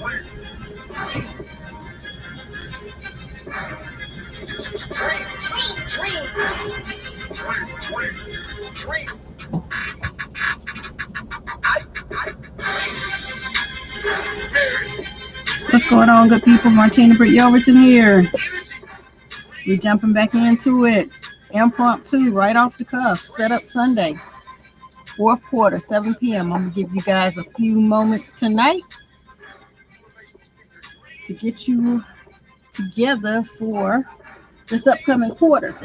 What's going on, good people? Martina, Britt, Yelverton here. We're jumping back into it. Impromptu, right off the cuff. Set up Sunday. Fourth quarter, 7 p.m. I'm going to give you guys a few moments tonight to get you together for this upcoming quarter.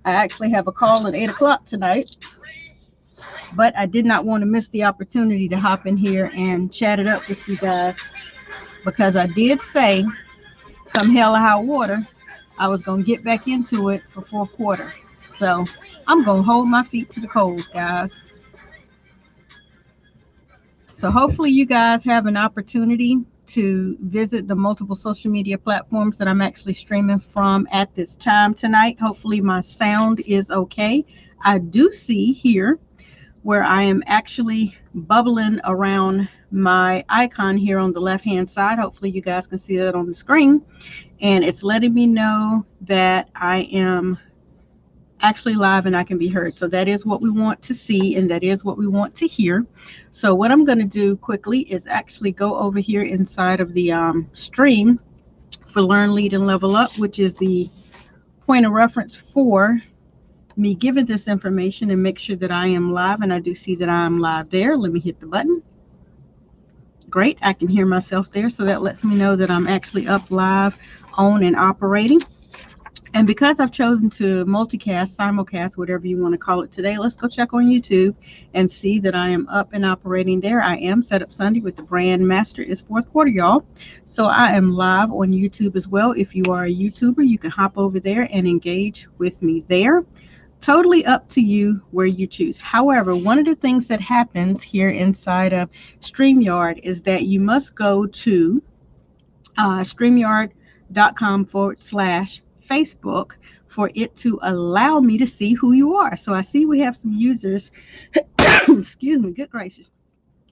I actually have a call at 8 o'clock tonight, but I did not want to miss the opportunity to hop in here and chat it up with you guys, because I did say, come hell or high water, I was going to get back into it for fourth quarter. So I'm going to hold my feet to the coals, guys. So hopefully you guys have an opportunity to visit the multiple social media platforms that I'm actually streaming from at this time tonight. Hopefully my sound is okay. I do see here where I am actually bubbling around my icon here on the left hand side. Hopefully you guys can see that on the screen, and it's letting me know that I am actually live and I can be heard. So that is what we want to see, and that is what we want to hear. So what I'm going to do quickly is actually go over here inside of the stream for Learn, Lead, and Level Up, which is the point of reference for me giving this information, and make sure that I am live. And I do see that I'm live there. Let me hit the button. Great, I can hear myself there, so that lets me know that I'm actually up live, on, and operating. And because I've chosen to multicast, simulcast, whatever you want to call it today, let's go check on YouTube and see that I am up and operating there. I am set up Sunday with the BrandMaster. It's fourth quarter, y'all. So I am live on YouTube as well. If you are a YouTuber, you can hop over there and engage with me there. Totally up to you where you choose. However, one of the things that happens here inside of StreamYard is that you must go to StreamYard.com/Facebook for it to allow me to see who you are. So I see we have some users, excuse me, good gracious,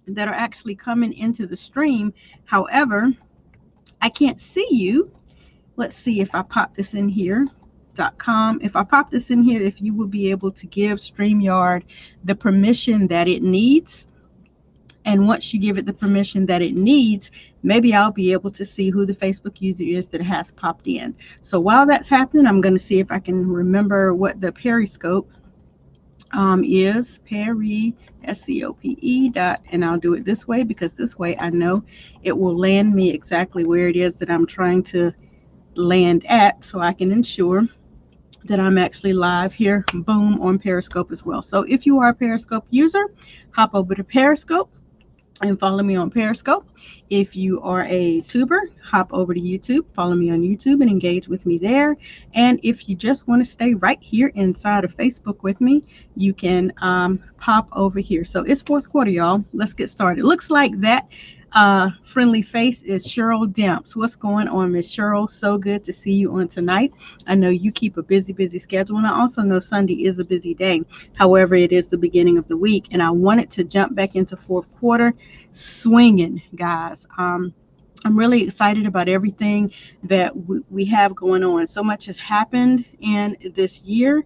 that are actually coming into the stream. However, I can't see you. Let's see if I pop this in here. If I pop this in here, if you will be able to give StreamYard the permission that it needs. And once you give it the permission that it needs, maybe I'll be able to see who the Facebook user is that has popped in. So while that's happening, I'm going to see if I can remember what the Periscope is. Peri, SCOPE dot, and I'll do it this way, because this way I know it will land me exactly where it is that I'm trying to land at, so I can ensure that I'm actually live here, boom, on Periscope as well. So if you are a Periscope user, hop over to Periscope and follow me on Periscope. If you are a tuber, hop over to YouTube, follow me on YouTube and engage with me there. And if you just want to stay right here inside of Facebook with me, you can pop over here. So it's fourth quarter, y'all. Let's get started. Looks like that friendly face is Cheryl Demps. What's going on, Miss Cheryl? So good to see you on tonight. I know you keep a busy schedule, and I also know Sunday is a busy day. However, it is the beginning of the week, and I wanted to jump back into fourth quarter swinging, guys. I'm really excited about everything that we have going on. So much has happened in this year.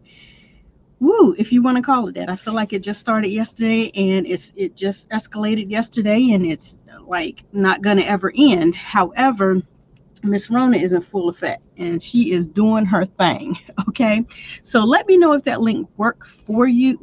Woo, if you want to call it that. I feel like it just started yesterday, and it just escalated yesterday, and it's like not going to ever end. However, Miss Rona is in full effect, and she is doing her thing. Okay, so let me know if that link will work for you,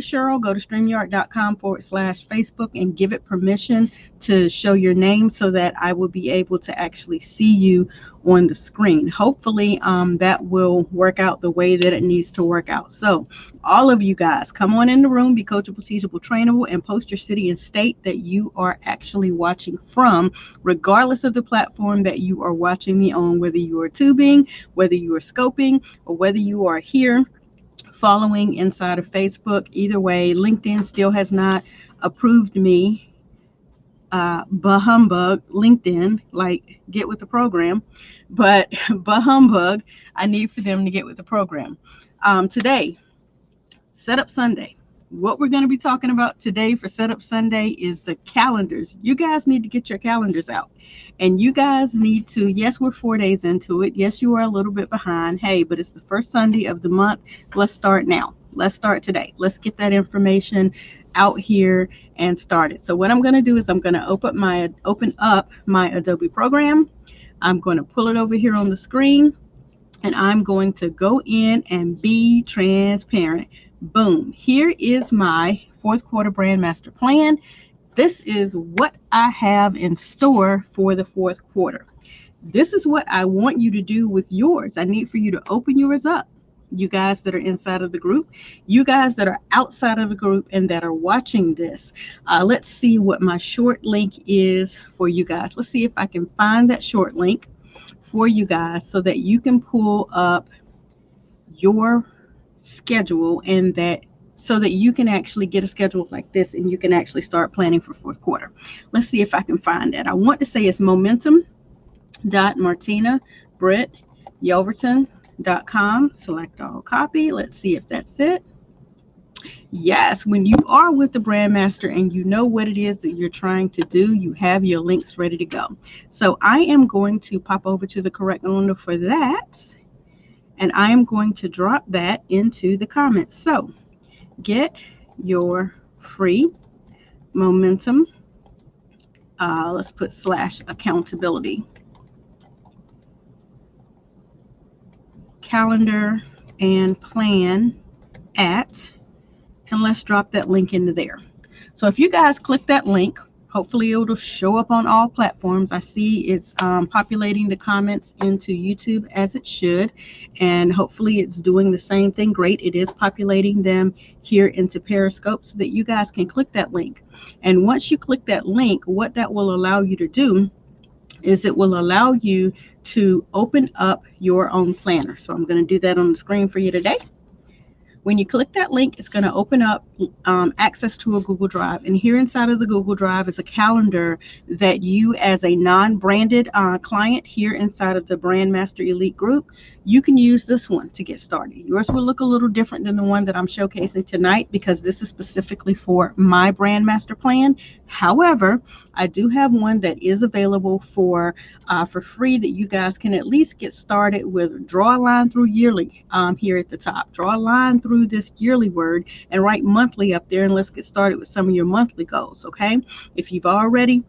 Cheryl. Go to StreamYard.com/Facebook and give it permission to show your name, so that I will be able to actually see you on the screen. Hopefully that will work out the way that it needs to work out. So all of you guys, come on in the room, be coachable, teachable, trainable, and post your city and state that you are actually watching from, regardless of the platform that you are watching me on, whether you are tubing, whether you are scoping, or whether you are here following inside of Facebook. Either way, LinkedIn still has not approved me. Humbug, LinkedIn, like, get with the program. But humbug, I need for them to get with the program. Today, Setup Sunday. What we're going to be talking about today for Setup Sunday is the calendars. You guys need to get your calendars out. And you guys need to, yes, we're 4 days into it. Yes, you are a little bit behind. Hey, but it's the first Sunday of the month. Let's start now. Let's start today. Let's get that information out here and start it. So what I'm going to do is I'm going to open up my Adobe program. I'm going to pull it over here on the screen, and I'm going to go in and be transparent. Boom. Here is my fourth quarter BrandMaster plan. This is what I have in store for the fourth quarter. This is what I want you to do with yours. I need for you to open yours up. You guys that are inside of the group, you guys that are outside of the group and that are watching this. Let's see what my short link is for you guys. Let's see if I can find that short link for you guys so that you can pull up your schedule, and that so that you can actually get a schedule like this and you can actually start planning for fourth quarter. Let's see if I can find that. I want to say it's momentum.martina Britt Yelverton.com. Select all copy. Let's see if that's it. Yes, when you are with the BrandMaster and you know what it is that you're trying to do, you have your links ready to go. So I am going to pop over to the correct owner for that, and I am going to drop that into the comments. So get your free momentum. Let's put /accountability calendar and plan at, and let's drop that link into there. So if you guys click that link, hopefully it'll show up on all platforms. I see it's populating the comments into YouTube as it should, and hopefully it's doing the same thing. Great, it is populating them here into Periscope so that you guys can click that link. And once you click that link, what that will allow you to do is it will allow you to open up your own planner. So I'm going to do that on the screen for you today. When you click that link, it's going to open up access to a Google Drive. And here inside of the Google Drive is a calendar that you, as a non-branded client here inside of the BrandMaster Elite group, you can use this one to get started. Yours will look a little different than the one that I'm showcasing tonight because this is specifically for my BrandMaster plan. However, I do have one that is available for free that you guys can at least get started with. Draw a line through yearly here at the top. Draw a line through this yearly word and write monthly up there, and let's get started with some of your monthly goals, okay? If you've already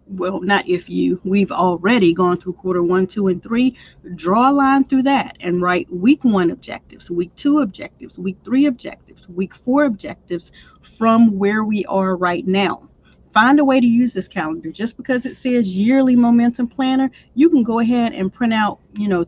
well, not if you, we've already gone through quarter 1, 2, and 3. Draw a line through that and write week 1 objectives, week 2 objectives, week 3 objectives, week 4 objectives from where we are right now. Find a way to use this calendar. Just because it says yearly momentum planner, you can go ahead and print out,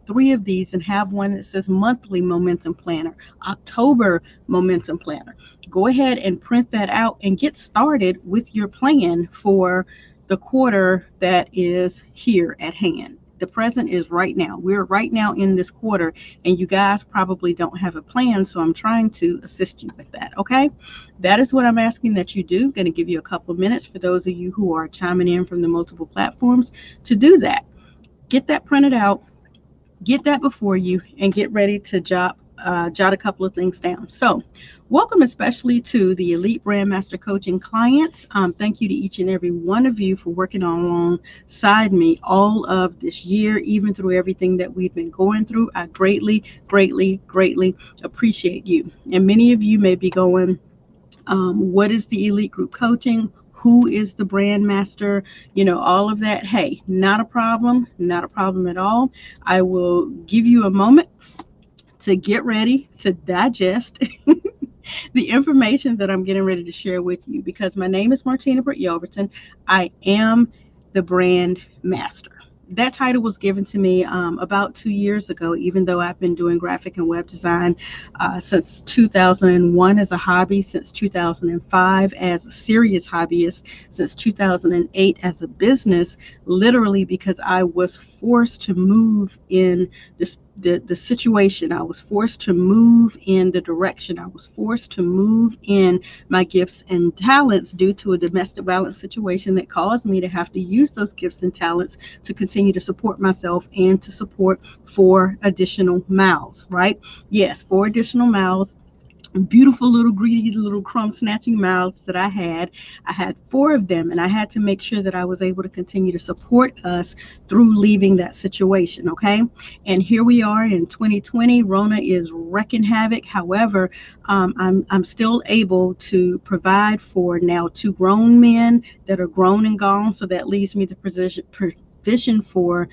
3 of these and have one that says monthly momentum planner, October momentum planner. Go ahead and print that out and get started with your plan for the quarter that is here at hand. The present is right now. We're right now in this quarter, and you guys probably don't have a plan, so I'm trying to assist you with that, okay? That is what I'm asking that you do. I'm going to give you a couple of minutes for those of you who are chiming in from the multiple platforms to do that. Get that printed out, get that before you, and get ready to jot a couple of things down. So welcome especially to the Elite BrandMaster Coaching clients. Thank you to each and every one of you for working alongside me all of this year, even through everything that we've been going through. I greatly, greatly, greatly appreciate you. And many of you may be going, what is the Elite Group Coaching? Who is the BrandMaster? All of that. Hey, not a problem at all. I will give you a moment to get ready to digest the information that I'm getting ready to share with you, because my name is Martina Britt Yelverton. I am the BrandMaster. That title was given to me about 2 years ago, even though I've been doing graphic and web design since 2001 as a hobby, since 2005 as a serious hobbyist, since 2008 as a business, literally because I was forced to move in the situation. I was forced to move in the direction. I was forced to move in my gifts and talents due to a domestic violence situation that caused me to have to use those gifts and talents to continue to support myself and to support 4 additional mouths, right? Yes, 4 additional mouths beautiful little greedy little crumb snatching mouths that I had. I had four of them, and I had to make sure that I was able to continue to support us through leaving that situation. Okay, and here we are in 2020. Rona is wrecking havoc. However, I'm still able to provide for now two grown men that are grown and gone. So that leaves me the provision for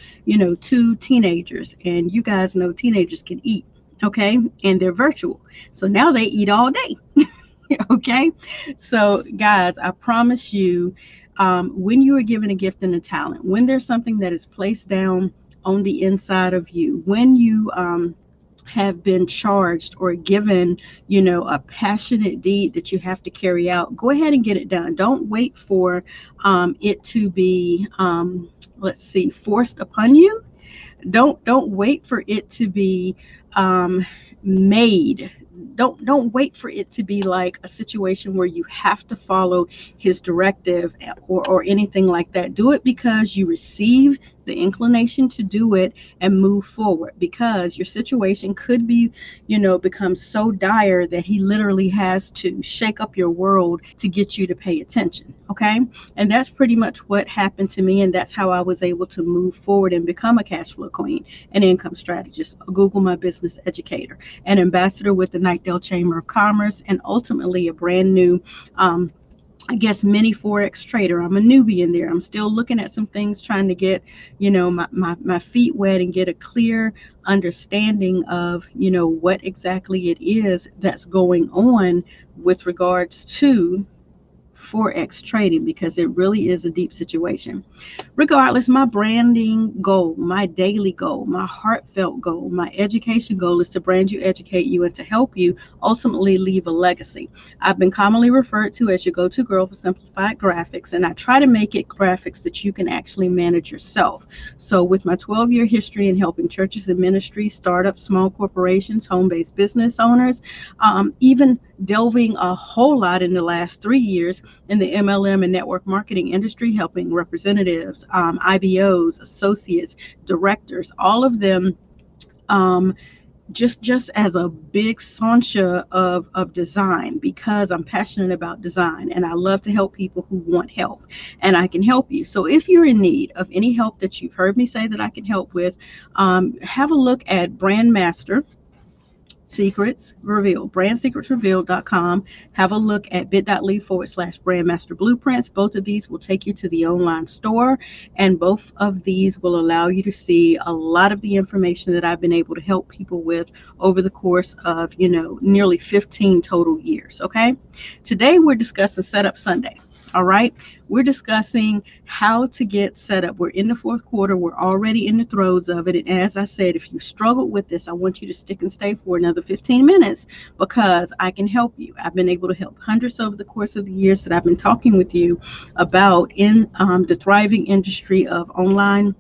two teenagers, and you guys know teenagers can eat. Okay, and they're virtual, so now they eat all day. Okay, so guys, I promise you, when you are given a gift and a talent, when there's something that is placed down on the inside of you, when you have been charged or given, a passionate deed that you have to carry out, go ahead and get it done. Don't wait for it to be, let's see, forced upon you. Don't wait for it to be made. Don't wait for it to be like a situation where you have to follow his directive, or anything like that. Do it because you receive the inclination to do it and move forward, because your situation could be, become so dire that he literally has to shake up your world to get you to pay attention. Okay, and that's pretty much what happened to me, and that's how I was able to move forward and become a cash flow queen, an income strategist, a Google My Business educator, an ambassador with the Knightdale Chamber of Commerce, and ultimately a brand new I guess mini forex trader. I'm a newbie in there. I'm still looking at some things, trying to get my feet wet and get a clear understanding of what exactly it is that's going on with regards to forex trading, because it really is a deep situation. Regardless, my branding goal, my daily goal, my heartfelt goal, my education goal is to brand you, educate you, and to help you ultimately leave a legacy. I've been commonly referred to as your go-to girl for simplified graphics, and I try to make it graphics that you can actually manage yourself. So with my 12-year history in helping churches and ministries, startups, small corporations, home-based business owners, even delving a whole lot in the last 3 years in the MLM and network marketing industry, helping representatives, IBOs, associates, directors, all of them, just as a big sancha of design, because I'm passionate about design and I love to help people who want help, and I can help you. So if you're in need of any help that you've heard me say that I can help with, have a look at BrandMaster Secrets Revealed, brandsecretsrevealed.com. Have a look at bit.ly/brandmaster blueprints. Both of these will take you to the online store, and both of these will allow you to see a lot of the information that I've been able to help people with over the course of, nearly 15 total years. Okay. Today we're discussing Setup Sunday. All right. We're discussing how to get set up. We're in the fourth quarter. We're already in the throes of it. And as I said, if you struggled with this, I want you to stick and stay for another 15 minutes, because I can help you. I've been able to help hundreds over the course of the years that I've been talking with you about in the thriving industry of online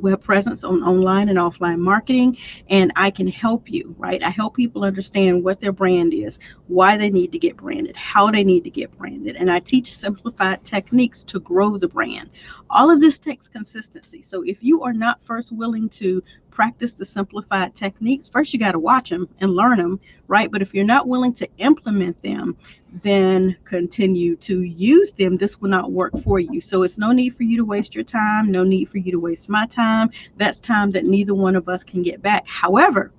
web presence, on online and offline marketing, and I can help you, right? I help people understand what their brand is, why they need to get branded, how they need to get branded, and I teach simplified techniques to grow the brand. All of this takes consistency. So if you are not first willing to practice the simplified techniques, first you got to watch them and learn them, right? But if you're not willing to implement them, then continue to use them, this will not work for you. So it's no need for you to waste your time, no need for you to waste my time. That's time that neither one of us can get back. However,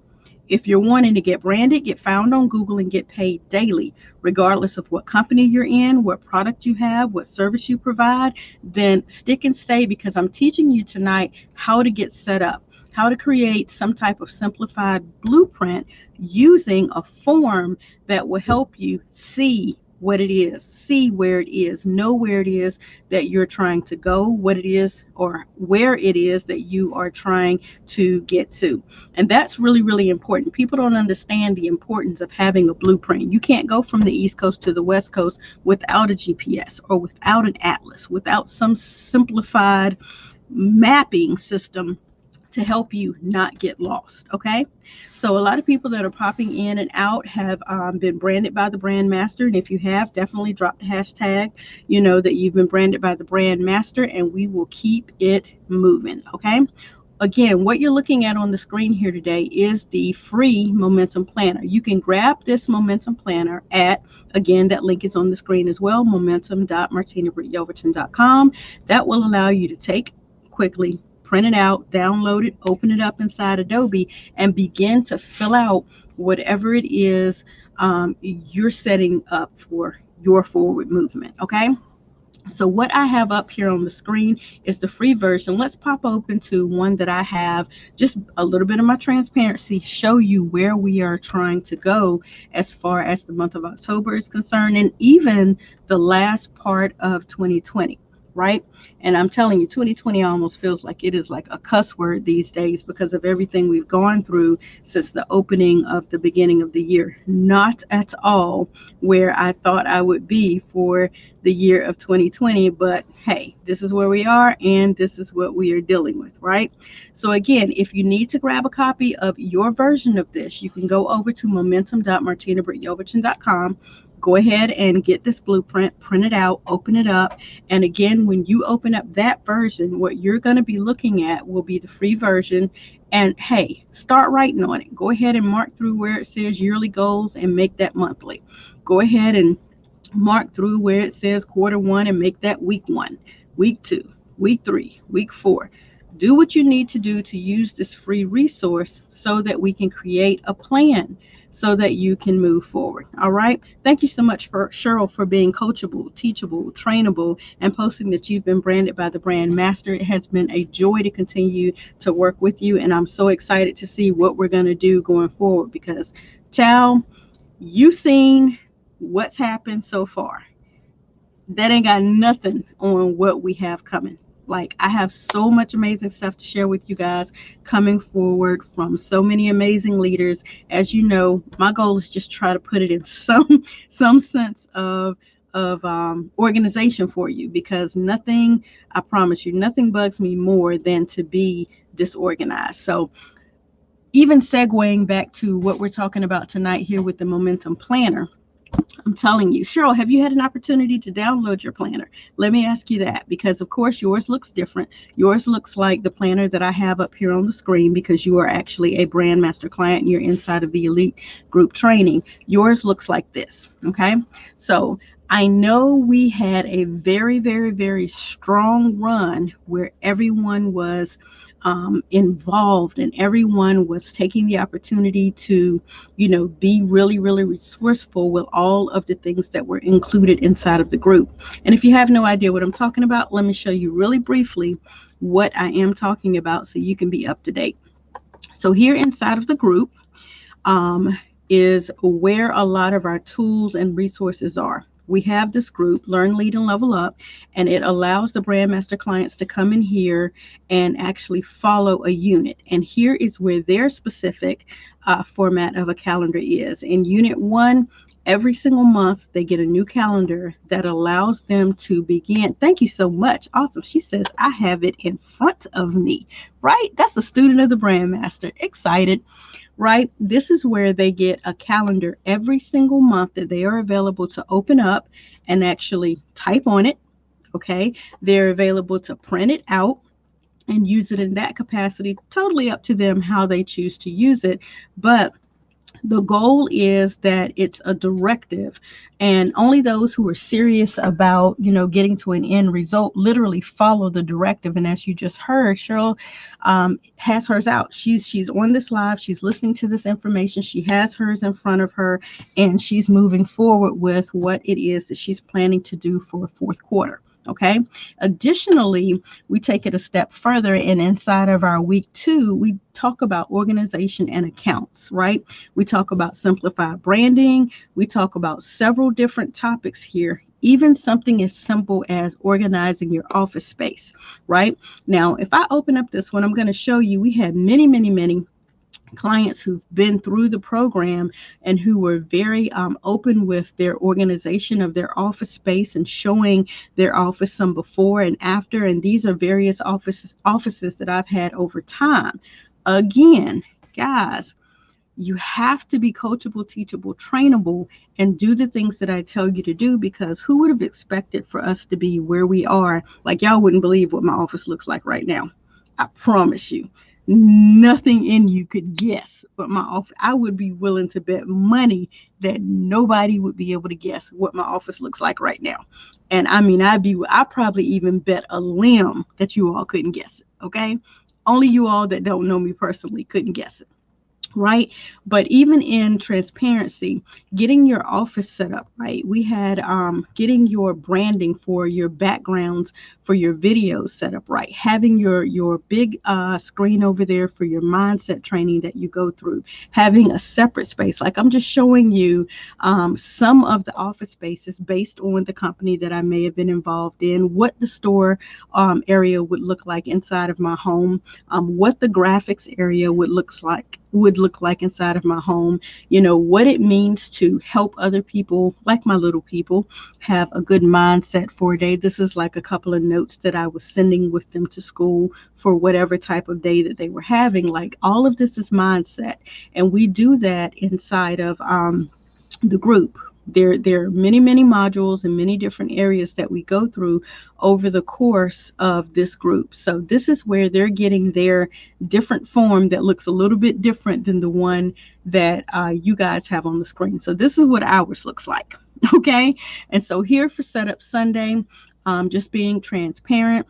if you're wanting to get branded, get found on Google, and get paid daily, regardless of what company you're in, what product you have, what service you provide, then stick and stay, because I'm teaching you tonight how to get set up, how to create some type of simplified blueprint using a form that will help you see what it is, see where it is, know where it is that you're trying to go, what it is or where it is that you are trying to get to. And that's really, really important. People don't understand the importance of having a blueprint. You can't go from the East Coast to the West Coast without a GPS or without an atlas, without some simplified mapping system to help you not get lost. Okay, so a lot of people that are popping in and out have been branded by the BrandMaster, and if you have, definitely drop the hashtag, that you've been branded by the BrandMaster, and we will keep it moving. Okay, again, what you're looking at on the screen here today is the free momentum planner. You can grab this momentum planner at, again, that link is on the screen as well, momentum.martinabrityelverton.com. That will allow you to take quickly, print it out, download it, open it up inside Adobe, and begin to fill out whatever it is you're setting up for your forward movement. Okay. So what I have up here on the screen is the free version. Let's pop open to one that I have, just a little bit of my transparency, show you where we are trying to go as far as the month of October is concerned, and even the last part of 2020, right? And I'm telling you, 2020 almost feels like it is like a cuss word these days because of everything we've gone through since the opening of the beginning of the year. Not at all where I thought I would be for the year of 2020, but hey, this is where we are and this is what we are dealing with, right? So again, if you need to grab a copy of your version of this, you can go over to momentum.martinabrityelverton.com. Go ahead and get this blueprint, print it out, open it up. And again, when you open up that version, what you're going to be looking at will be the free version. And hey, start writing on it. Go ahead and mark through where it says yearly goals and make that monthly. Go ahead and mark through where it says quarter one and make that week one, week two, week three, week four. Do what you need to do to use this free resource so that we can create a plan so that you can move forward. All right. Thank you so much for Cheryl for being coachable, teachable, trainable, and posting that you've been branded by the Brand Master. It has been a joy to continue to work with you, and I'm so excited to see what we're going to do going forward because, child, you've seen what's happened so far. That ain't got nothing on what we have coming. Like, I have so much amazing stuff to share with you guys coming forward from so many amazing leaders. As you know, my goal is just try to put it in some sense of organization for you, because nothing, I promise you, nothing bugs me more than to be disorganized. So even segueing back to what we're talking about tonight here with the Momentum Planner, I'm telling you, Cheryl, have you had an opportunity to download your planner? Let me ask you that, because of course yours looks different. Yours looks like the planner that I have up here on the screen because you are actually a BrandMaster client and you're inside of the elite group training. Yours looks like this. Okay. So I know we had a very, very, very strong run where everyone was involved and everyone was taking the opportunity to, be really, really resourceful with all of the things that were included inside of the group. And if you have no idea what I'm talking about, let me show you really briefly what I am talking about so you can be up to date. So here inside of the group is where a lot of our tools and resources are. We have this group, Learn, Lead, and Level Up, and it allows the BrandMaster clients to come in here and actually follow a unit. And here is where their specific format of a calendar is. In Unit 1, every single month, they get a new calendar that allows them to begin. Thank you so much. Awesome. She says, I have it in front of me, right? That's a student of the BrandMaster. Excited. Right? This is where they get a calendar every single month that they are available to open up and actually type on it. Okay. They're available to print it out and use it in that capacity. Totally up to them how they choose to use it. But the goal is that it's a directive, and only those who are serious about, getting to an end result literally follow the directive. And as you just heard, Cheryl has hers out. She's on this live. She's listening to this information. She has hers in front of her, and she's moving forward with what it is that she's planning to do for fourth quarter. Okay. Additionally, we take it a step further, and inside of our week 2, we talk about organization and accounts, right? We talk about simplified branding. We talk about several different topics here, even something as simple as organizing your office space, right? Now, if I open up this one, I'm going to show you, we have many, many, many clients who've been through the program and who were very open with their organization of their office space and showing their office some before and after. And these are various offices that I've had over time. Again, guys, you have to be coachable, teachable, trainable, and do the things that I tell you to do, because who would have expected for us to be where we are? Like, y'all wouldn't believe what my office looks like right now. I promise you, nothing in you could guess what my office. I would be willing to bet money that nobody would be able to guess what my office looks like right now. And I mean, I probably even bet a limb that you all couldn't guess it. Okay, only you all that don't know me personally couldn't guess it, right? But even in transparency, getting your office set up right, we had getting your branding for your backgrounds for your videos set up right, having your big screen over there for your mindset training that you go through, having a separate space. Like I'm just showing you some of the office spaces based on the company that I may have been involved in, what the store area would look like inside of my home, what the graphics area would look like inside of my home, what it means to help other people, like my little people, have a good mindset for a day. This is like a couple of notes that I was sending with them to school for whatever type of day that they were having. Like all of this is mindset. And we do that inside of the group. There are many modules and many different areas that we go through over the course of this group. So this is where they're getting their different form that looks a little bit different than the one that you guys have on the screen. So this is what ours looks like. Okay, and so here for Setup Sunday, just being transparent,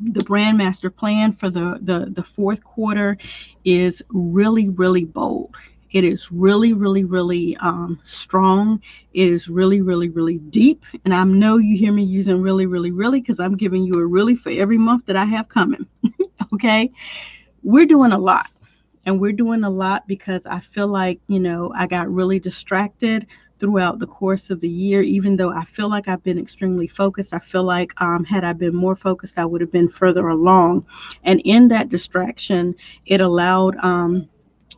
the BrandMaster plan for the fourth quarter is really bold. It is really strong. It is really deep. And I know you hear me using really because I'm giving you a really for every month that I have coming. Okay, we're doing a lot. And we're doing a lot because I feel like, I got really distracted throughout the course of the year. Even though I feel like I've been extremely focused, I feel like had I been more focused, I would have been further along. And in that distraction, it allowed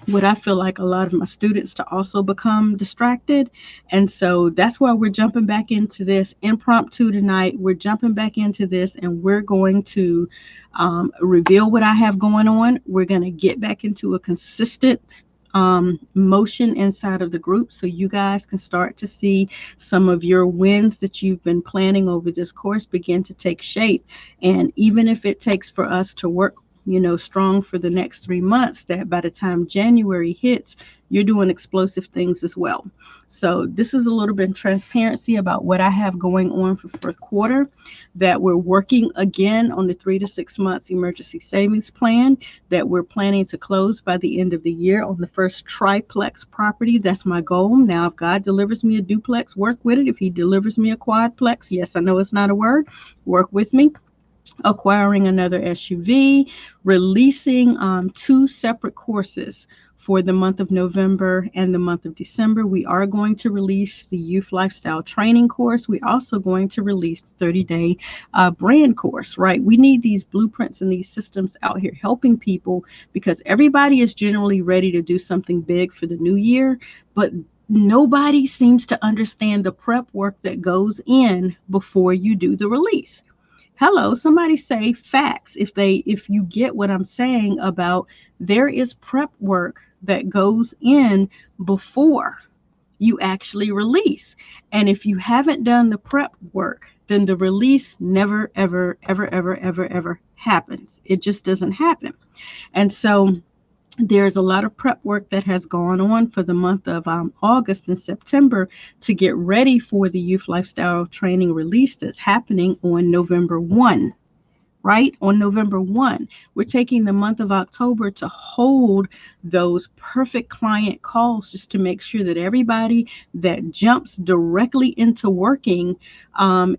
what I feel like a lot of my students to also become distracted. And so that's why we're jumping back into this impromptu tonight. We're jumping back into this and we're going to reveal what I have going on. We're going to get back into a consistent motion inside of the group so you guys can start to see some of your wins that you've been planning over this course begin to take shape. And even if it takes for us to work strong for the next 3 months, that by the time January hits, you're doing explosive things as well. So this is a little bit of transparency about what I have going on for fourth quarter, that we're working again on the 3 to 6 months emergency savings plan that we're planning to close by the end of the year on the first triplex property. That's my goal. Now, if God delivers me a duplex, work with it. If he delivers me a quadplex, yes, I know it's not a word, work with me. Acquiring another SUV, releasing 2 separate courses for the month of November and the month of December. We are going to release the Youth Lifestyle Training course. We're also going to release the 30-day brand course, right? We need these blueprints and these systems out here helping people because everybody is generally ready to do something big for the new year, but nobody seems to understand the prep work that goes in before you do the release. Hello, somebody say facts if you get what I'm saying about there is prep work that goes in before you actually release. And if you haven't done the prep work, then the release never ever happens. It just doesn't happen. And so there's a lot of prep work that has gone on for the month of August and September to get ready for the Youth Lifestyle Training release that's happening on November 1. Right? On November 1, we're taking the month of October to hold those perfect client calls just to make sure that everybody that jumps directly into working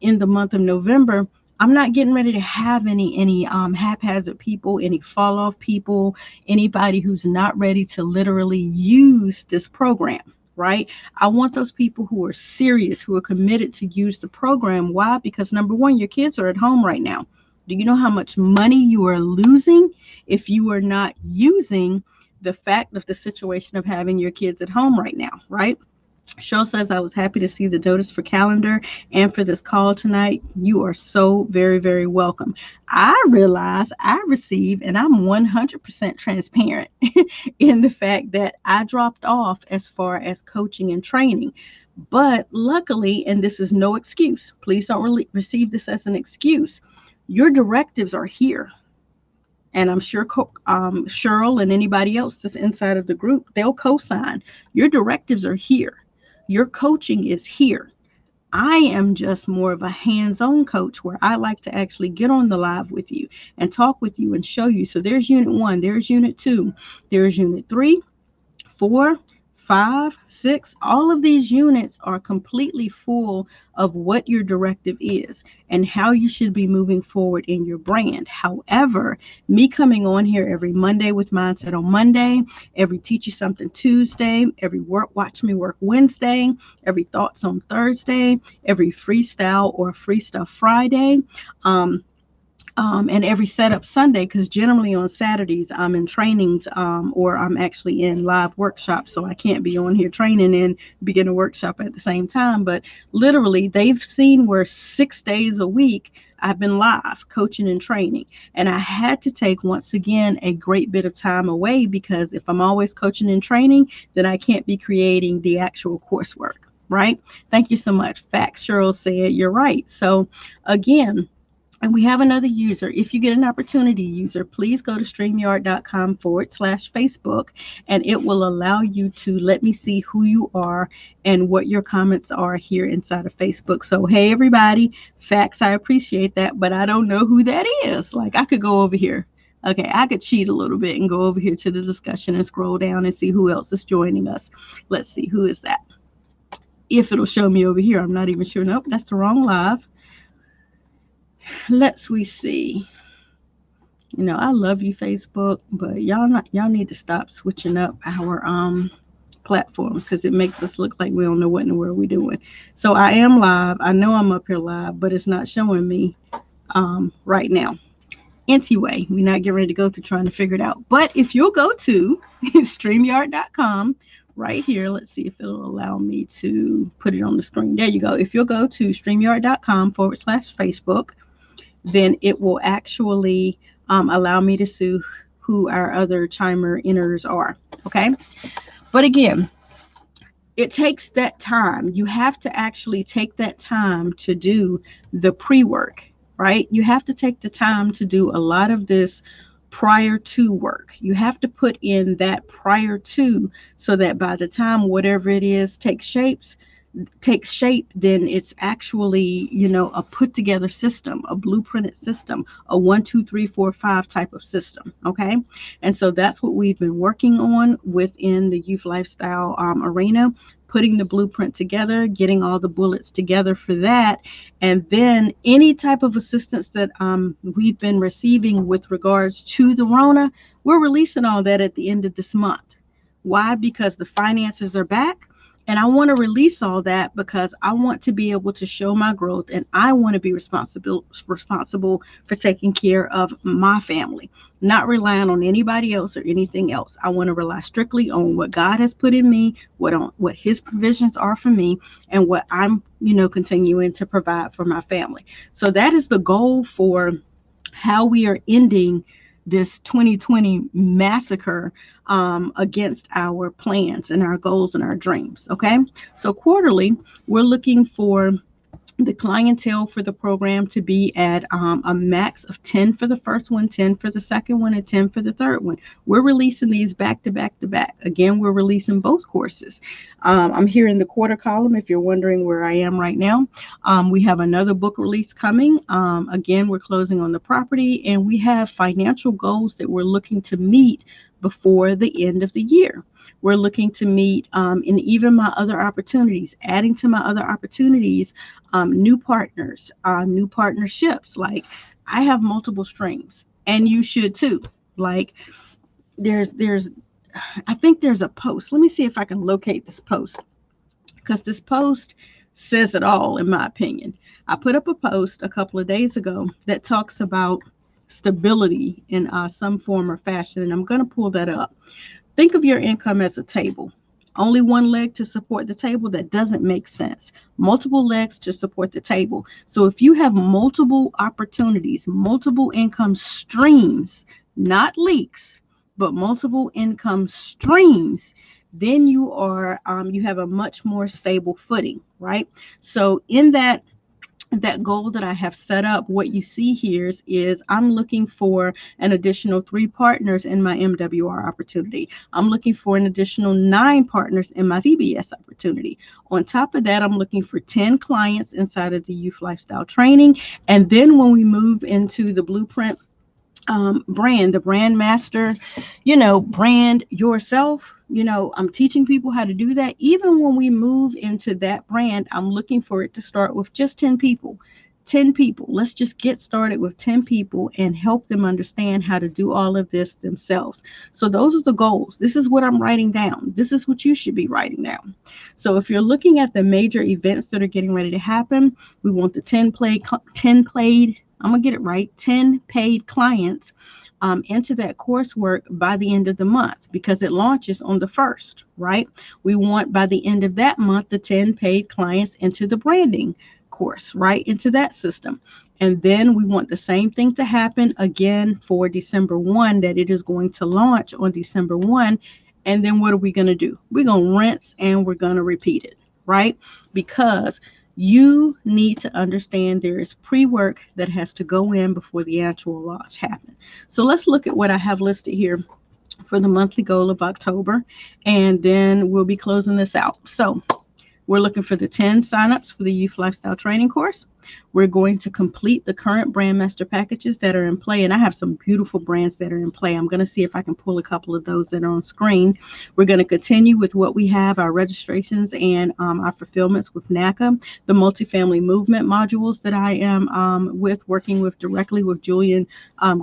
in the month of November, I'm not getting ready to have any haphazard people, any fall off people, anybody who's not ready to literally use this program. Right? I want those people who are serious, who are committed to use the program. Why? Because number one, your kids are at home right now. Do you know how much money you are losing if you are not using the fact of the situation of having your kids at home right now, right? Cheryl says, I was happy to see the notice for calendar and for this call tonight. You are so very welcome. I realize I receive, and I'm 100% transparent in the fact that I dropped off as far as coaching and training. But luckily, and this is no excuse, please don't receive this as an excuse, your directives are here. and I'm sure Cheryl and anybody else that's inside of the group, they'll co-sign. Your directives are here. Your coaching is here. I am just more of a hands-on coach where I like to actually get on the live with you and talk with you and show you. So there's unit 1, there's unit 2, there's unit 3, 4, 5, 6. All of these units are completely full of what your directive is and how you should be moving forward in your brand. However, me coming on here every Monday with Mindset on Monday, every Teach You Something Tuesday, every Watch Me Work Wednesday, every Thoughts on Thursday, every Freestyle or Freestyle Friday, and every setup Sunday, because generally on Saturdays I'm in trainings, or I'm actually in live workshops, so I can't be on here training and begin a workshop at the same time. But literally, they've seen where 6 days a week I've been live coaching and training, and I had to take, once again, a great bit of time away, because if I'm always coaching and training, then I can't be creating the actual coursework, right? Thank you so much. Facts, Cheryl said, you're right. So again, and we have another user. If you get an opportunity, user, please go to StreamYard.com/Facebook, and it will allow you to let me see who you are and what your comments are here inside of Facebook. So, hey, everybody, facts, I appreciate that, but I don't know who that is. Like, I could go over here. Okay, I could cheat a little bit and go over here to the discussion and scroll down and see who else is joining us. Let's see, who is that? If it'll show me over here, I'm not even sure. Nope, that's the wrong live. We see. You know, I love you, Facebook, but y'all need to stop switching up our platforms, because it makes us look like we don't know what in the world we're doing. So I am live. I know I'm up here live, but it's not showing me right now. Anyway, we're not getting ready to go through trying to figure it out. But if you'll go to StreamYard.com right here, let's see if it'll allow me to put it on the screen. There you go. If you'll go to StreamYard.com/Facebook, then it will actually allow me to see who our other chimer inners are. Okay. But again, it takes that time. You have to actually take that time to do the pre-work, right? You have to take the time to do a lot of this prior to work. You have to put in that prior to, so that by the time whatever it is takes shape, then it's actually, a put together system, a blueprinted system, a 1, 2, 3, 4, 5 type of system. Okay. And so that's what we've been working on within the youth lifestyle arena, putting the blueprint together, getting all the bullets together for that. And then any type of assistance that we've been receiving with regards to the Rona, we're releasing all that at the end of this month. Why? Because the finances are back. And I want to release all that because I want to be able to show my growth, and I want to be responsible for taking care of my family, not relying on anybody else or anything else. I want to rely strictly on what God has put in me, what his provisions are for me, and what I'm, continuing to provide for my family. So that is the goal for how we are ending this 2020 massacre against our plans and our goals and our dreams. Okay. So quarterly, we're looking for the clientele for the program to be at a max of 10 for the first one, 10 for the second one, and 10 for the third one. We're releasing these back to back to back. Again, we're releasing both courses. I'm here in the quarter column if you're wondering where I am right now. We have another book release coming. Again, we're closing on the property, and we have financial goals that we're looking to meet before the end of the year. We're looking to meet in even my other opportunities, adding to my other opportunities, new partners, new partnerships. Like, I have multiple streams, and you should too. Like, I think there's a post. Let me see if I can locate this post, because this post says it all, in my opinion. I put up a post a couple of days ago that talks about stability in some form or fashion, and I'm going to pull that up. Think of your income as a table. Only one leg to support the table, that doesn't make sense. Multiple legs to support the table. So if you have multiple opportunities, multiple income streams, not leaks, but multiple income streams, then you are you have a much more stable footing, right? So in that that goal that I have set up, what you see here is I'm looking for an additional 3 partners in my MWR opportunity. I'm looking for an additional 9 partners in my CBS opportunity. On top of that, I'm looking for 10 clients inside of the Youth Lifestyle Training. And then when we move into the Blueprint brand, the BrandMaster, brand yourself. I'm teaching people how to do that. Even when we move into that brand, I'm looking for it to start with just 10 people. 10 people. Let's just get started with 10 people and help them understand how to do all of this themselves. So those are the goals. This is what I'm writing down. This is what you should be writing down. So if you're looking at the major events that are getting ready to happen, we want the 10 played, I'm going to get it right, 10 paid clients into that coursework by the end of the month, because it launches on the 1st, right? We want by the end of that month, the 10 paid clients into the branding course, right, into that system. And then we want the same thing to happen again for December 1, that it is going to launch on December 1. And then what are we going to do? We're going to rinse and we're going to repeat it, right? Because you need to understand there is pre-work that has to go in before the actual launch happens. So let's look at what I have listed here for the monthly goal of October, and then we'll be closing this out. So we're looking for the 10 signups for the Youth Lifestyle Training course. We're going to complete the current BrandMaster packages that are in play, and I have some beautiful brands that are in play. I'm going to see if I can pull a couple of those that are on screen. We're going to continue with what we have, our registrations and our fulfillments with NACA, the multifamily movement modules that I am working with directly with Julian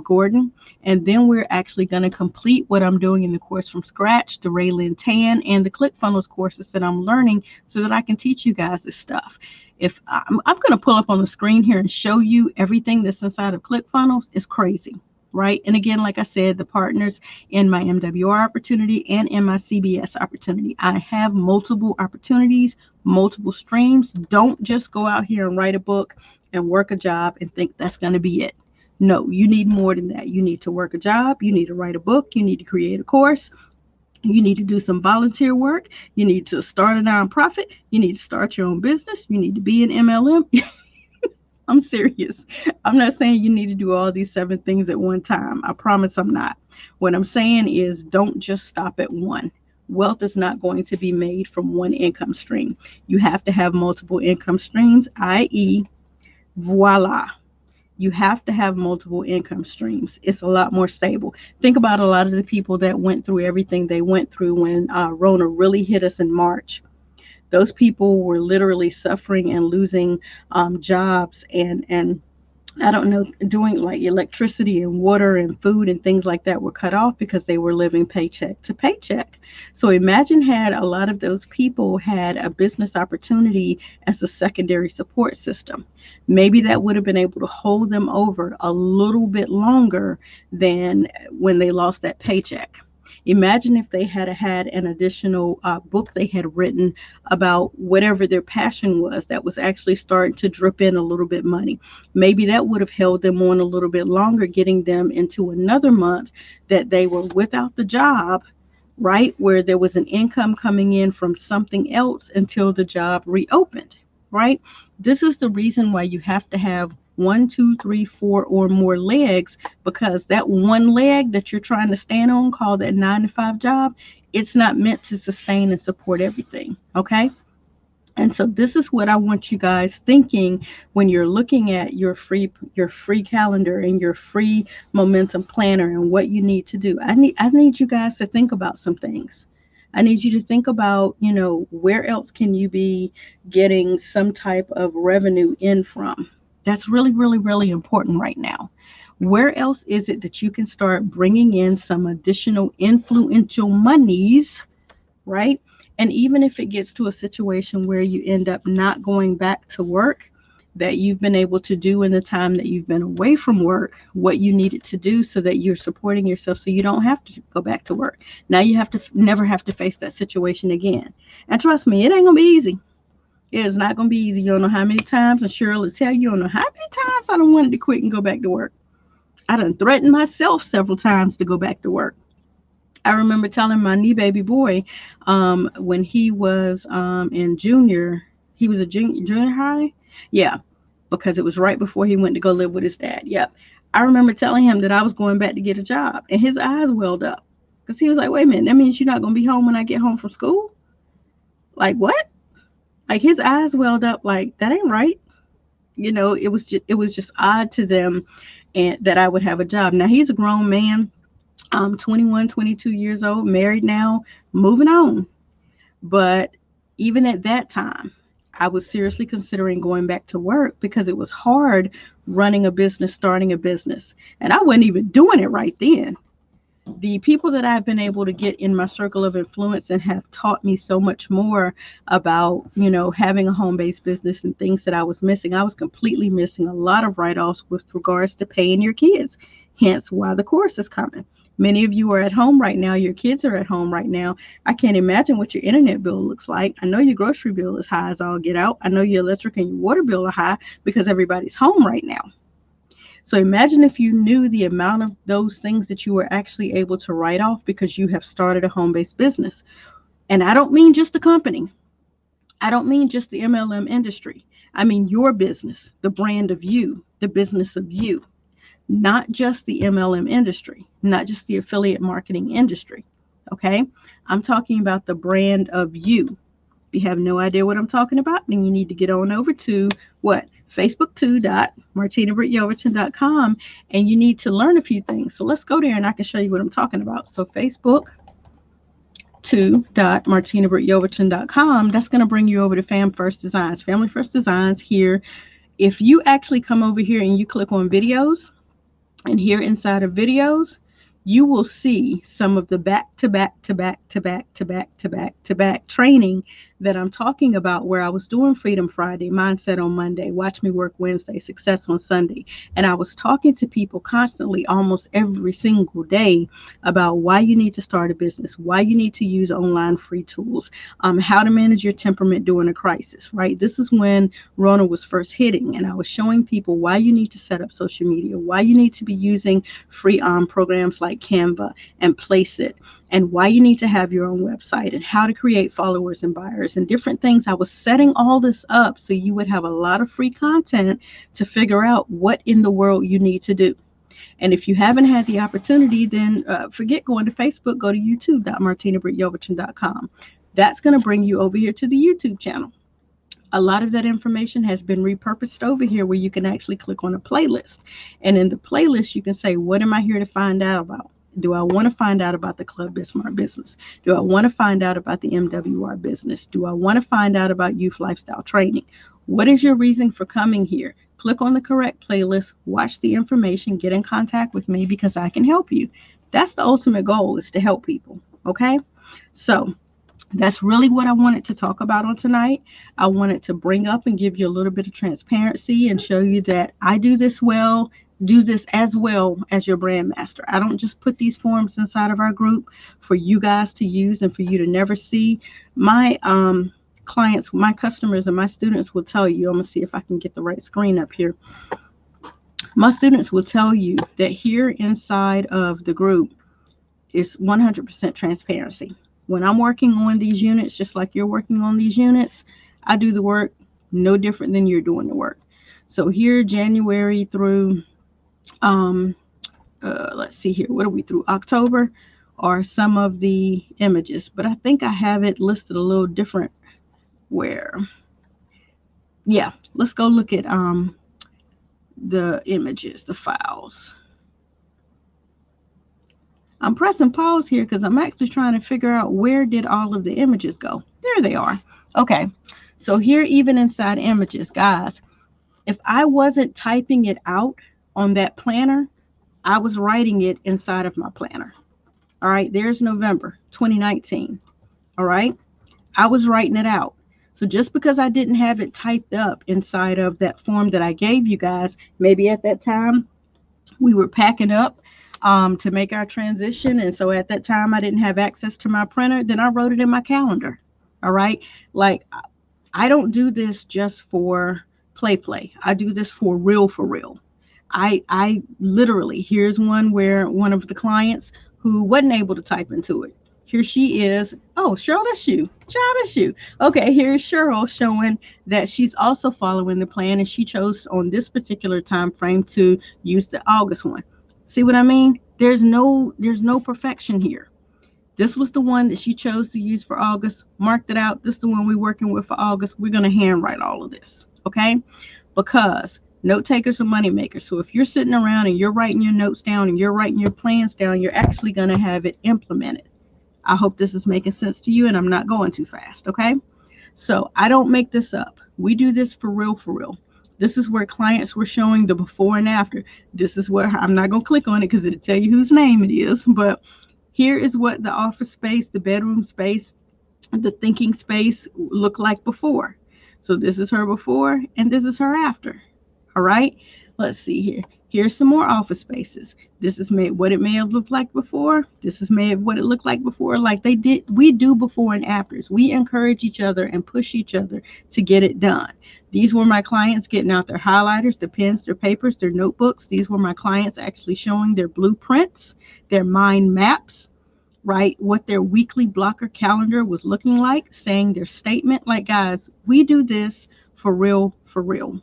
Gordon. And then we're actually going to complete what I'm doing in the course from scratch, the Raylan Tan and the ClickFunnels courses that I'm learning so that I can teach you guys this stuff. If I'm going to pull up on the screen here and show you everything that's inside of ClickFunnels, it's crazy, right? And again, like I said, the partners in my MWR opportunity and in my CBS opportunity. I have multiple opportunities, multiple streams. Don't just go out here and write a book and work a job and think that's going to be it. No, you need more than that. You need to work a job. You need to write a book. You need to create a course. You need to do some volunteer work. You need to start a nonprofit. You need to start your own business. You need to be an MLM. I'm serious. I'm not saying you need to do all these 7 things at one time. I promise I'm not. What I'm saying is don't just stop at one. Wealth is not going to be made from one income stream. You have to have multiple income streams, i.e., voila. You have to have multiple income streams. It's a lot more stable. Think about a lot of the people that went through everything they went through when Rona really hit us in March. Those people were literally suffering and losing jobs and I don't know, doing like electricity and water and food and things like that were cut off because they were living paycheck to paycheck. So imagine had a lot of those people had a business opportunity as a secondary support system. Maybe that would have been able to hold them over a little bit longer than when they lost that paycheck. Imagine if they had had an additional book they had written about whatever their passion was that was actually starting to drip in a little bit money. Maybe that would have held them on a little bit longer, getting them into another month that they were without the job, right, where there was an income coming in from something else until the job reopened, right? This is the reason why you have to have 1, 2, 3, 4 or more legs, because that one leg that you're trying to stand on, called that 9-to-5 job, it's not meant to sustain and support everything. Okay. And so this is what I want you guys thinking when you're looking at your free calendar and your free momentum planner and what you need to do. I need you guys to think about some things. I need you to think about, where else can you be getting some type of revenue in from? That's really, really, really important right now. Where else is it that you can start bringing in some additional influential monies, right? And even if it gets to a situation where you end up not going back to work, that you've been able to do in the time that you've been away from work, what you needed to do so that you're supporting yourself so you don't have to go back to work. Now you have to never have to face that situation again. And trust me, it ain't going to be easy. It is not going to be easy. You don't know how many times, and Cheryl will tell you, don't know how many times I done wanted to quit and go back to work. I done threatened myself several times to go back to work. I remember telling my knee baby boy when he was in he was a junior high. Yeah. because it was right before he went to go live with his dad. Yep. I remember telling him that I was going back to get a job, and his eyes welled up because he was like, wait a minute, that means you're not going to be home when I get home from school? Like, what? Like, his eyes welled up like, that ain't right. It was just odd to them, and that I would have a job. Now he's a grown man, 21, 22 years old, married now, moving on. But even at that time, I was seriously considering going back to work because it was hard running a business, starting a business. And I wasn't even doing it right then. The people that I've been able to get in my circle of influence and have taught me so much more about, having a home-based business and things that I was missing. I was completely missing a lot of write-offs with regards to paying your kids, hence why the course is coming. Many of you are at home right now. Your kids are at home right now. I can't imagine what your internet bill looks like. I know your grocery bill is high as all get out. I know your electric and your water bill are high because everybody's home right now. So imagine if you knew the amount of those things that you were actually able to write off because you have started a home-based business. And I don't mean just a company. I don't mean just the MLM industry. I mean your business, the brand of you, the business of you, not just the MLM industry, not just the affiliate marketing industry. Okay? I'm talking about the brand of you. If you have no idea what I'm talking about, then you need to get on over to what? Facebook2.MartinaBrittYelverton.com, and you need to learn a few things. So let's go there and I can show you what I'm talking about. So Facebook2.MartinaBrittYelverton.com, that's going to bring you over to Family First Designs here. If you actually come over here and you click on videos, and here inside of videos, you will see some of the back to back training that I'm talking about, where I was doing Freedom Friday, Mindset on Monday, Watch Me Work Wednesday, Success on Sunday. And I was talking to people constantly, almost every single day, about why you need to start a business, why you need to use online free tools, how to manage your temperament during a crisis, right? This is when Rona was first hitting, and I was showing people why you need to set up social media, why you need to be using free programs like Canva and Placeit, and why you need to have your own website, and how to create followers and buyers and different things. I was setting all this up so you would have a lot of free content to figure out what in the world you need to do. And if you haven't had the opportunity, then forget going to Facebook, go to youtube.MartinaBrittYelverton.com. That's going to bring you over here to the YouTube channel. A lot of that information has been repurposed over here, where you can actually click on a playlist. And in the playlist, you can say, what am I here to find out about? Do I want to find out about the Club Bismarck business? Do I want to find out about the MWR business? Do I want to find out about youth lifestyle training? What is your reason for coming here? Click on the correct playlist, watch the information, get in contact with me because I can help you. That's the ultimate goal, is to help people. Okay? So that's really what I wanted to talk about on tonight. I wanted to bring up and give you a little bit of transparency and show you that I do this as well as your brand master. I don't just put these forms inside of our group for you guys to use and for you to never see. My clients, my customers, and my students will tell you, I'm going to see if I can get the right screen up here. My students will tell you that here inside of the group is 100% transparency. When I'm working on these units, just like you're working on these units, I do the work no different than you're doing the work. So here, January through, let's see here, what are we through? October are some of the images, but I think I have it listed a little different where, yeah, let's go look at the images, the files. I'm pressing pause here because I'm actually trying to figure out where did all of the images go. There they are. Okay, so here, even inside images, guys, if I wasn't typing it out on that planner, I was writing it inside of my planner. All right, there's November 2019. All right, I was writing it out. So just because I didn't have it typed up inside of that form that I gave you guys, maybe at that time we were packing up to make our transition, and so at that time I didn't have access to my printer, then I wrote it in my calendar. All right, like, I don't do this just for play. I do this for real. I literally, here's one where one of the clients who wasn't able to type into it, Here she is. Oh, Cheryl, that's you. Child, that's you. Okay, here's Cheryl showing that she's also following the plan, and she chose on this particular time frame to use the August one. See what I mean? There's no perfection here. This was the one that she chose to use for August. Marked it out. This is the one we're working with for August. We're going to handwrite all of this, okay? Because note takers are money makers. So if you're sitting around and you're writing your notes down and you're writing your plans down, you're actually going to have it implemented. I hope this is making sense to you and I'm not going too fast, okay? So I don't make this up. We do this for real, for real. This is where clients were showing the before and after. This is where I'm not going to click on it because it'll tell you whose name it is. But here is what the office space, the bedroom space, the thinking space looked like before. So this is her before and this is her after. All right. Let's see here. Here's some more office spaces. This is what it may have looked like before. This is what it looked like before. Like we do before and afters. We encourage each other and push each other to get it done. These were my clients getting out their highlighters, their pens, their papers, their notebooks. These were my clients actually showing their blueprints, their mind maps, right? What their weekly blocker calendar was looking like, saying their statement. Like, guys, we do this for real, for real.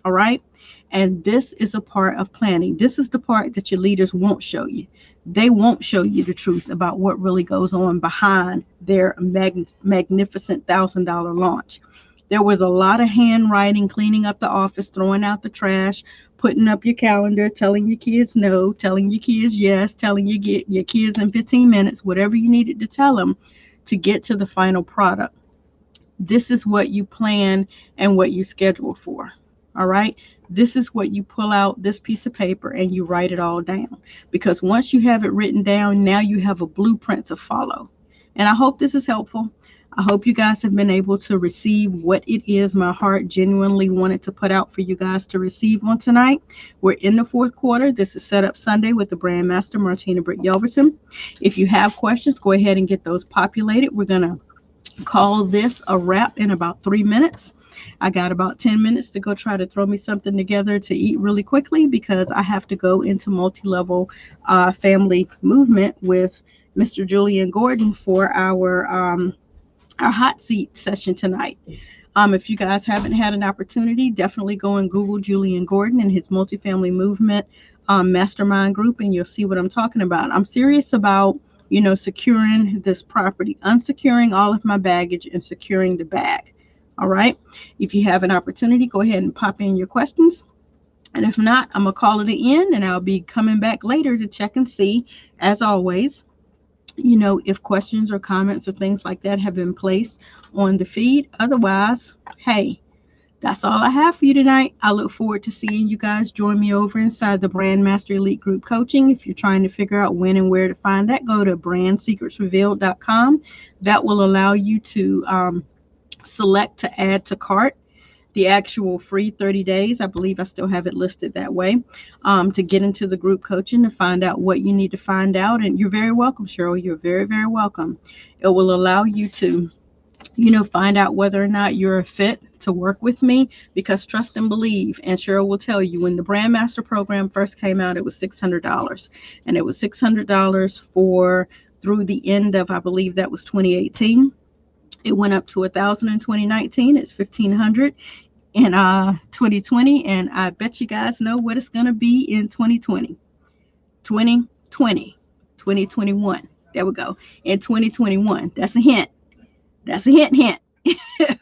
All right. And this is a part of planning. This is the part that your leaders won't show you. They won't show you the truth about what really goes on behind their magnificent $1,000 launch. There was a lot of handwriting, cleaning up the office, throwing out the trash, putting up your calendar, telling your kids no, telling your kids yes, telling your kids in 15 minutes, whatever you needed to tell them to get to the final product. This is what you plan and what you schedule for. All right. This is what you pull out this piece of paper and you write it all down. Because once you have it written down, now you have a blueprint to follow. And I hope this is helpful. I hope you guys have been able to receive what it is my heart genuinely wanted to put out for you guys to receive on tonight. We're in the fourth quarter. This is Setup Sunday with the BrandMaster, Martina, Britt, Yelverton. If you have questions, go ahead and get those populated. We're going to call this a wrap in about 3 minutes. I got about 10 minutes to go try to throw me something together to eat really quickly because I have to go into multi-level family movement with Mr. Julian Gordon for our hot seat session tonight. If you guys haven't had an opportunity, definitely go and Google Julian Gordon and his multifamily movement mastermind group, and you'll see what I'm talking about. I'm serious about, securing this property, unsecuring all of my baggage and securing the bag. All right. If you have an opportunity, go ahead and pop in your questions. And if not, I'm going to call it an end and I'll be coming back later to check and see, as always, if questions or comments or things like that have been placed on the feed. Otherwise, hey, that's all I have for you tonight. I look forward to seeing you guys join me over inside the BrandMaster Elite Group Coaching. If you're trying to figure out when and where to find that, go to brandsecretsrevealed.com. That will allow you to select to add to cart the actual free 30 days. I believe I still have it listed that way, to get into the group coaching to find out what you need to find out. And you're very welcome, Cheryl. You're very, very welcome. It will allow you to, find out whether or not you're a fit to work with me, because trust and believe. And Cheryl will tell you, when the BrandMaster program first came out, it was $600, and it was $600 for through the end of, I believe that was 2018. It went up to $1,000 in 2019. It's $1,500 in 2020, and I bet you guys know what it's going to be in 2020, 2021. There we go. In 2021. That's a hint. That's a hint.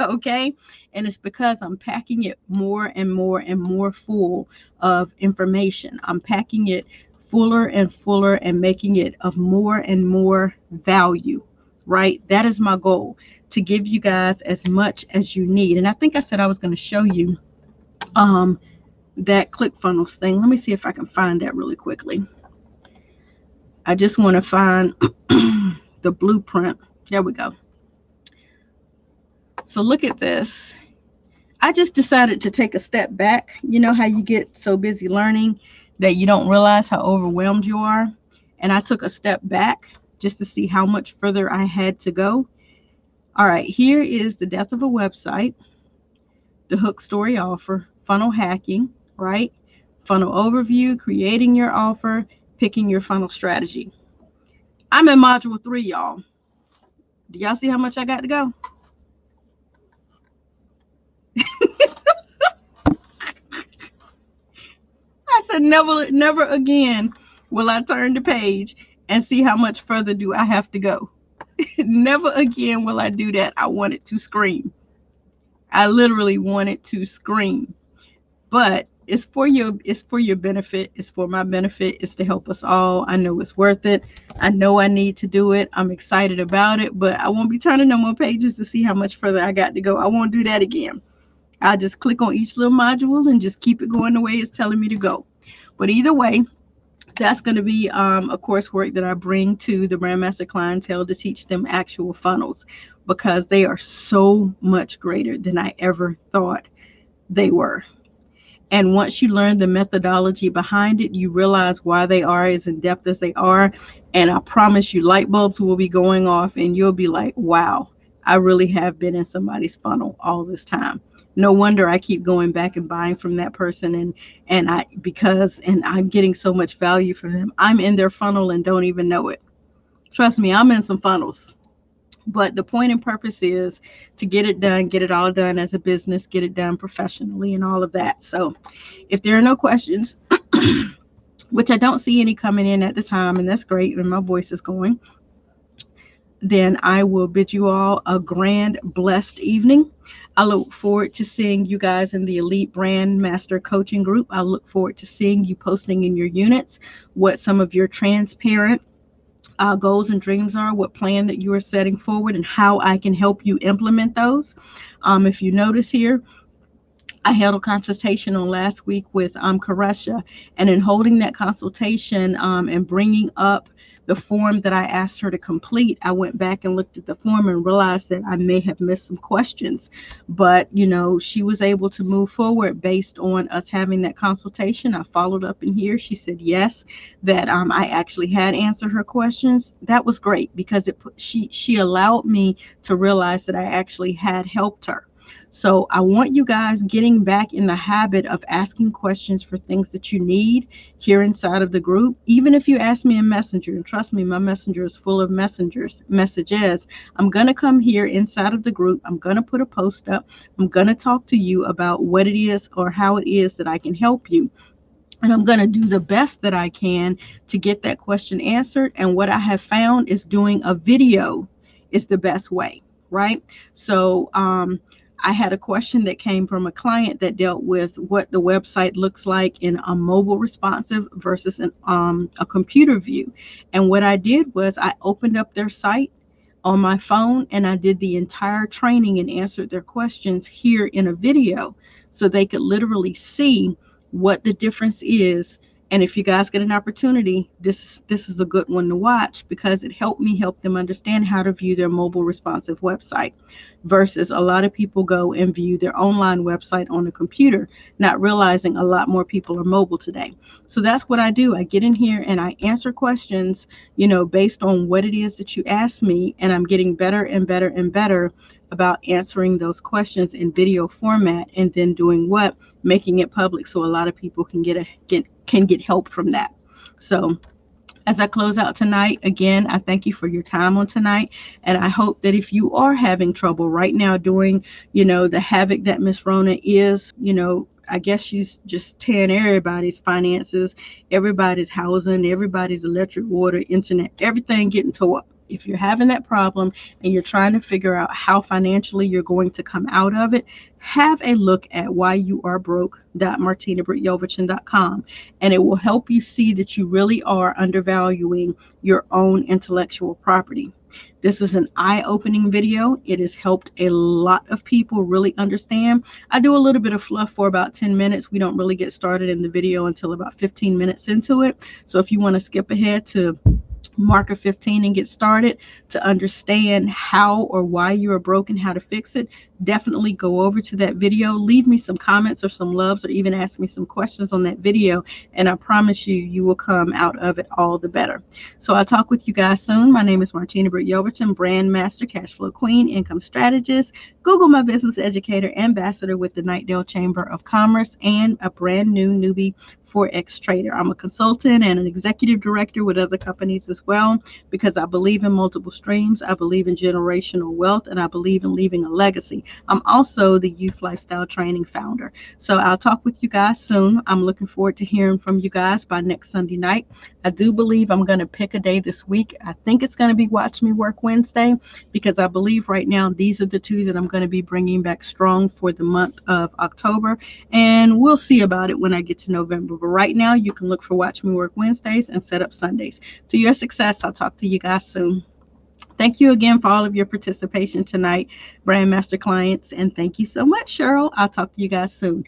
Okay. And it's because I'm packing it more and more and more full of information. I'm packing it fuller and fuller and making it of more and more value. Right? That is my goal, to give you guys as much as you need. And I think I said I was going to show you that ClickFunnels thing. Let me see if I can find that really quickly. I just want to find the blueprint. There we go. So look at this. I just decided to take a step back. You know how you get so busy learning that you don't realize how overwhelmed you are? And I took a step back just to see how much further I had to go. All right, here is the death of a website, the hook story offer, funnel hacking, right? Funnel overview, creating your offer, picking your funnel strategy. I'm in module 3, y'all. Do y'all see how much I got to go? I said never again will I turn the page and see how much further do I have to go. Never again will I do that. I wanted to scream. I literally wanted to scream. But it's for your benefit. It's for my benefit. It's to help us all. I know it's worth it. I know I need to do it. I'm excited about it, but I won't be turning no more pages to see how much further I got to go. I won't do that again. I'll just click on each little module and just keep it going the way it's telling me to go. But either way, that's going to be a coursework that I bring to the BrandMaster clientele to teach them actual funnels, because they are so much greater than I ever thought they were. And once you learn the methodology behind it, you realize why they are as in depth as they are. And I promise you, light bulbs will be going off and you'll be like, wow, I really have been in somebody's funnel all this time. No wonder I keep going back and buying from that person, and I'm getting so much value from them. I'm in their funnel and don't even know it. Trust me, I'm in some funnels. But the point and purpose is to get it done, get it all done as a business, get it done professionally and all of that. So if there are no questions, which I don't see any coming in at the time, and that's great, and my voice is going, then I will bid you all a grand, blessed evening. I look forward to seeing you guys in the Elite BrandMaster coaching group. I look forward to seeing you posting in your units what some of your transparent goals and dreams are, what plan that you are setting forward, and how I can help you implement those. If you notice here, I held a consultation on last week with Karesha, and in holding that consultation and bringing up the form that I asked her to complete, I went back and looked at the form and realized that I may have missed some questions. But, she was able to move forward based on us having that consultation. I followed up in here. She said yes, that I actually had answered her questions. That was great because she allowed me to realize that I actually had helped her. So I want you guys getting back in the habit of asking questions for things that you need here inside of the group. Even if you ask me in Messenger, and trust me, my Messenger is full of messages. I'm going to come here inside of the group. I'm going to put a post up. I'm going to talk to you about what it is or how it is that I can help you. And I'm going to do the best that I can to get that question answered. And what I have found is doing a video is the best way, right? So, I had a question that came from a client that dealt with what the website looks like in a mobile responsive versus a computer view. And what I did was I opened up their site on my phone and I did the entire training and answered their questions here in a video so they could literally see what the difference is. And if you guys get an opportunity, this is a good one to watch because it helped me help them understand how to view their mobile responsive website versus a lot of people go and view their online website on a computer, not realizing a lot more people are mobile today. So that's what I do. I get in here and I answer questions, based on what it is that you ask me, and I'm getting better and better and better about answering those questions in video format and then doing what? Making it public so a lot of people can get help from that. So as I close out tonight, again, I thank you for your time on tonight. And I hope that if you are having trouble right now doing, the havoc that Miss Rona is, I guess she's just tearing everybody's finances, everybody's housing, everybody's electric, water, internet, everything getting tore up. If you're having that problem and you're trying to figure out how financially you're going to come out of it, have a look at whyouarebroke.martinabrityelverton.com, and it will help you see that you really are undervaluing your own intellectual property. This is an eye-opening video. It has helped a lot of people really understand. I do a little bit of fluff for about 10 minutes. We don't really get started in the video until about 15 minutes into it. So if you want to skip ahead to marker 15 and get started to understand how or why you are broken, how to fix it, definitely go over to that video, leave me some comments or some loves, or even ask me some questions on that video, and I promise you, you will come out of it all the better. So I'll talk with you guys soon. My name is Martina Britt Yelverton, Brand Master, Cash Flow Queen, Income Strategist, Google My Business Educator, Ambassador with the Knightdale Chamber of Commerce, and a brand new newbie Forex trader. I'm a consultant and an executive director with other companies as well, because I believe in multiple streams. I believe in generational wealth, and I believe in leaving a legacy. I'm also the Youth Lifestyle Training founder. So I'll talk with you guys soon. I'm looking forward to hearing from you guys by next Sunday night. I do believe I'm going to pick a day this week. I think it's going to be Watch Me Work Wednesday, because I believe right now these are the two that I'm going to be bringing back strong for the month of October. And we'll see about it when I get to November. But right now, you can look for Watch Me Work Wednesdays and Set Up Sundays. To your success, I'll talk to you guys soon. Thank you again for all of your participation tonight, BrandMaster clients. And thank you so much, Cheryl. I'll talk to you guys soon.